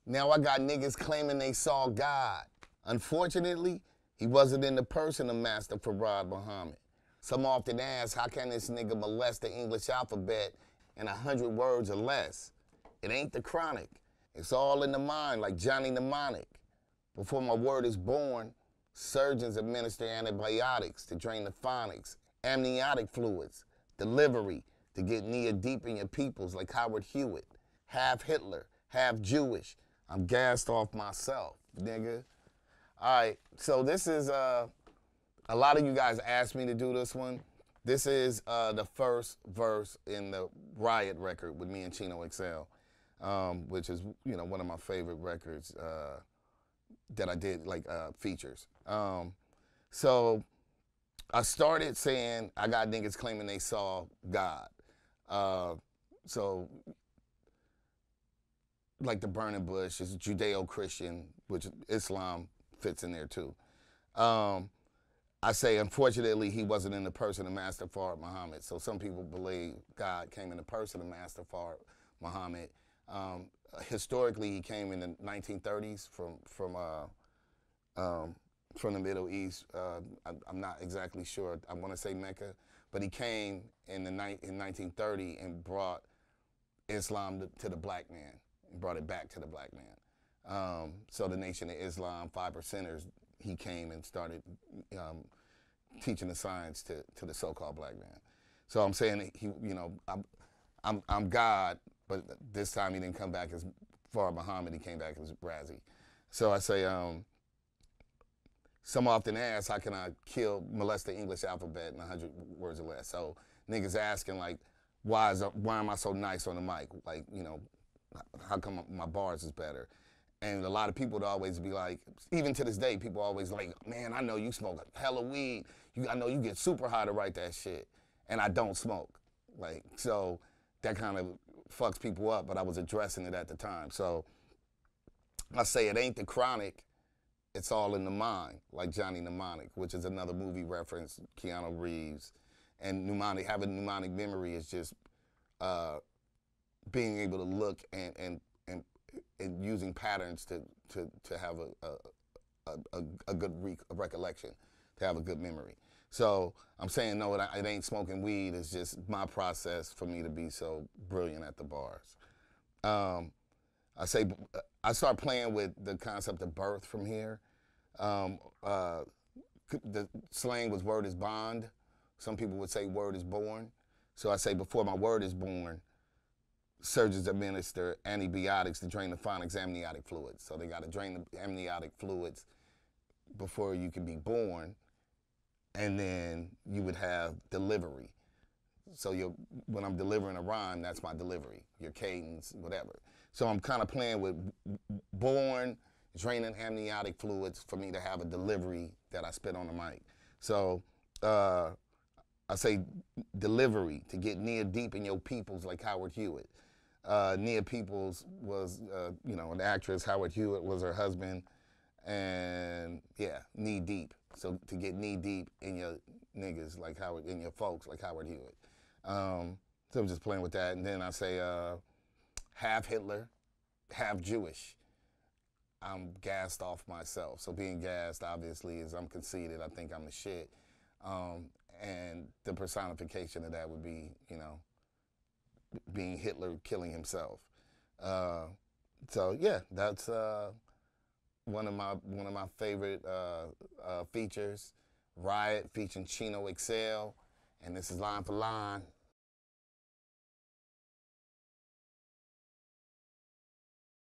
Now I got niggas claiming they saw God. Unfortunately, he wasn't in the person of Master Farad Muhammad. Some often ask, how can this nigga molest the English alphabet in 100 words or less? It ain't the chronic. It's all in the mind, like Johnny Mnemonic. Before my word is born, surgeons administer antibiotics to drain the phonics, amniotic fluids, delivery to get knee deep in your peoples like Howard Hewitt. Half Hitler, half Jewish. I'm gassed off myself, nigga. All right, so this is, a lot of you guys asked me to do this one. This is the first verse in the Riot record with me and Chino XL, which is, one of my favorite records that I did, like features. So I started saying I got niggas claiming they saw God. So like the burning bush is Judeo-Christian, which Islam fits in there too. I say, unfortunately, he wasn't in the person of Master Farad Muhammad. So some people believe God came in the person of Master Farad Muhammad. Historically, he came in the 1930s from the Middle East. I'm not exactly sure. I want to say Mecca, but he came in 1930 and brought Islam to the black man, and brought it back to the black man. So the Nation of Islam, 5%ers, he came and started teaching the science to the so-called black man. So I'm saying he, I'm God, but this time he didn't come back as Farad Muhammad. He came back as Razzie. So I say, some often ask, how can I molest the English alphabet in 100 words or less? So niggas asking like, why am I so nice on the mic? Like, how come my bars is better? And a lot of people would always be like, even to this day, people always like, man, I know you smoke a hella weed. I know you get super high to write that shit. And I don't smoke. Like, so that kind of fucks people up, but I was addressing it at the time. So I say it ain't the chronic, it's all in the mind, like Johnny Mnemonic, which is another movie reference, Keanu Reeves. And having mnemonic memory is just being able to look and using patterns to have a good recollection, to have a good memory. So I'm saying, no, it ain't smoking weed. It's just my process for me to be so brilliant at the bars. I start playing with the concept of birth from here. The slang was word is bond. Some people would say word is born. So I say before my word is born, surgeons administer antibiotics to drain the phonics amniotic fluids. So they got to drain the amniotic fluids before you can be born, and then you would have delivery. So when I'm delivering a rhyme, that's my delivery, your cadence, whatever. So I'm kind of playing with born, draining amniotic fluids for me to have a delivery that I spit on the mic. So I say delivery to get near deep in your peoples like Howard Hewitt. Nia Peoples was, an actress. Howard Hewitt was her husband. And yeah, knee deep. So to get knee deep in your niggas like Howard, in your folks like Howard Hewitt. So I'm just playing with that. And then I say half Hitler, half Jewish. I'm gassed off myself. So being gassed, obviously, is I'm conceited. I think I'm the shit. And the personification of that would be, being Hitler killing himself. So yeah, that's one of my favorite features. Riot featuring Chino XL, and this is Line for Line.